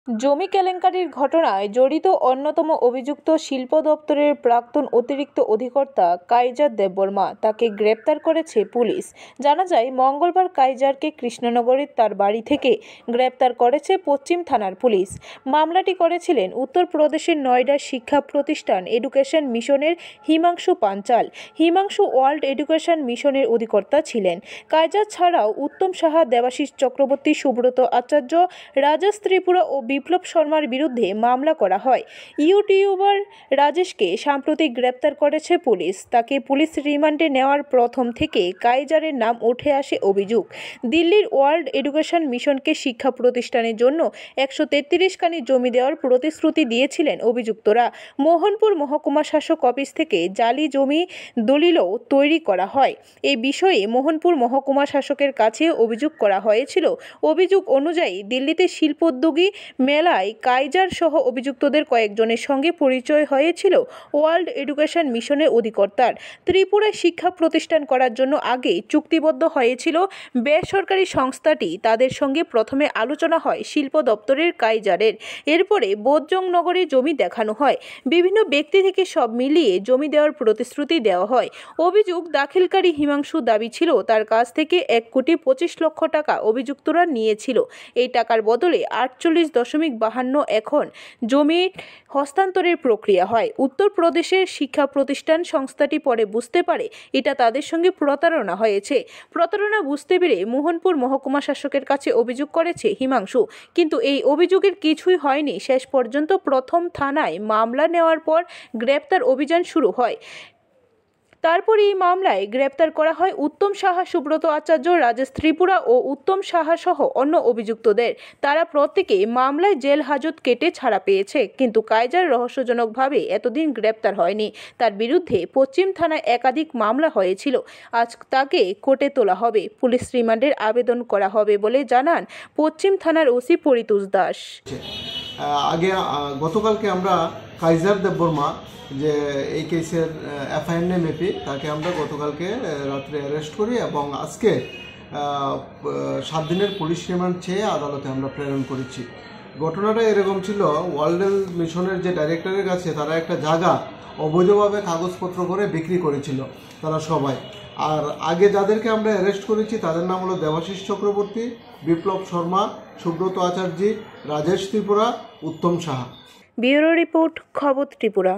জমি কেলেঙ্কারির ঘটনায় জড়িত অন্যতম অভিযুক্ত শিল্প দপ্তরের প্রাক্তন অতিরিক্ত অধিকর্তা কাইজার দেববর্মা তাকে গ্রেপ্তার করেছে পুলিশ। জানা যায়, মঙ্গলবার কাইজারকে কৃষ্ণনগরের তার বাড়ি থেকে গ্রেপ্তার করেছে পশ্চিম থানার পুলিশ। মামলাটি করেছিলেন উত্তরপ্রদেশের নয়ডার শিক্ষা প্রতিষ্ঠান এডুকেশন মিশনের হিমাংশু পাঞ্চাল। হিমাংশু ওয়ার্ল্ড এডুকেশন মিশনের অধিকর্তা ছিলেন। কাইজার ছাড়াও উত্তম সাহা, দেবাশিস চক্রবর্তী, সুব্রত আচার্য, রাজেশ ত্রিপুরা ও বিপ্লব শর্মার বিরুদ্ধে মামলা করা হয়। ইউটিউবার রাজেশকে সাম্প্রতিক গ্রেপ্তার করেছে পুলিশ। তাকে পুলিশ রিমান্ডে নেওয়ার প্রথম থেকে কাইজারের নাম উঠে আসে অভিযোগ। দিল্লির ওয়ার্ল্ড এডুকেশন মিশনকে শিক্ষা প্রতিষ্ঠানের জন্য 133 খানি জমি দেওয়ার প্রতিশ্রুতি দিয়েছিলেন অভিযুক্তরা। মোহনপুর মহকুমা শাসক অফিস থেকে জালি জমি দলিলও তৈরি করা হয়। এই বিষয়ে মোহনপুর মহকুমা শাসকের কাছে অভিযোগ করা হয়েছিল। অভিযোগ অনুযায়ী দিল্লিতে শিল্পোদ্যোগী মেলায় কাইজার সহ অভিযুক্তদের কয়েকজনের সঙ্গে পরিচয় হয়েছিল ওয়ার্ল্ড এডুকেশন মিশনের অধিকর্তার। ত্রিপুরায় শিক্ষা প্রতিষ্ঠান করার জন্য আগে চুক্তিবদ্ধ হয়েছিল বেসরকারি সংস্থাটি। তাদের সঙ্গে প্রথমে আলোচনা হয় শিল্প দপ্তরের কাইজারের। এরপরে বোধজংনগরে জমি দেখানো হয়। বিভিন্ন ব্যক্তি থেকে সব মিলিয়ে জমি দেওয়ার প্রতিশ্রুতি দেওয়া হয়। অভিযোগ দাখিলকারী হিমাংশু দাবি ছিল তার কাছ থেকে 1,25,00,000 টাকা অভিযুক্তরা নিয়েছিল। এই টাকার বদলে 48.52 একর জমি হস্তান্তরের প্রক্রিয়া হয়। উত্তরপ্রদেশের শিক্ষা প্রতিষ্ঠান সংস্থাটি পরে বুঝতে পারে এটা তাদের সঙ্গে প্রতারণা হয়েছে। প্রতারণা বুঝতে পেরে মোহনপুর মহকুমা শাসকের কাছে অভিযোগ করেছে হিমাংশু, কিন্তু এই অভিযোগের কিছুই হয়নি। শেষ পর্যন্ত প্রথম থানায় মামলা নেওয়ার পর গ্রেপ্তার অভিযান শুরু হয়। তারপর এই মামলায় গ্রেপ্তার করা হয় উত্তম সাহা, সুব্রত আচার্য, রাজেশ ত্রিপুরা ও উত্তম সাহা সহ অন্য অভিযুক্তদের। তারা প্রত্যেকে মামলায় জেল হাজত কেটে ছাড়া পেয়েছে, কিন্তু কাইজার রহস্যজনকভাবে এতদিন গ্রেপ্তার হয়নি। তার বিরুদ্ধে পশ্চিম থানায় একাধিক মামলা হয়েছিল। আজ তাকে কোর্টে তোলা হবে। পুলিশ রিমান্ডের আবেদন করা হবে বলে জানান পশ্চিম থানার ওসি পরিতোষ দাস। গতকালকে আমরা কাইজার দেববর্মা যে এই কেসের এফআইআর এপি তাকে আমরা গতকালকে রাত্রে অ্যারেস্ট করি এবং আজকে 7 দিনের পুলিশ রিমান্ড চেয়ে আদালতে আমরা প্রেরণ করেছি। ঘটনাটা এরকম ছিল, ওয়ার্ল্ড মিশনের যে ডাইরেক্টরের কাছে তারা একটা জায়গা অবৈধভাবে কাগজপত্র করে বিক্রি করেছিল তারা সবাই। আর আগে যাদেরকে আমরা অ্যারেস্ট করেছি তাদের নাম হলো দেবাশিস চক্রবর্তী, বিপ্লব শর্মা, সুব্রত আচার্য, রাজেশ ত্রিপুরা, উত্তম সাহা। ব্যুরো রিপোর্ট, খবর ত্রিপুরা।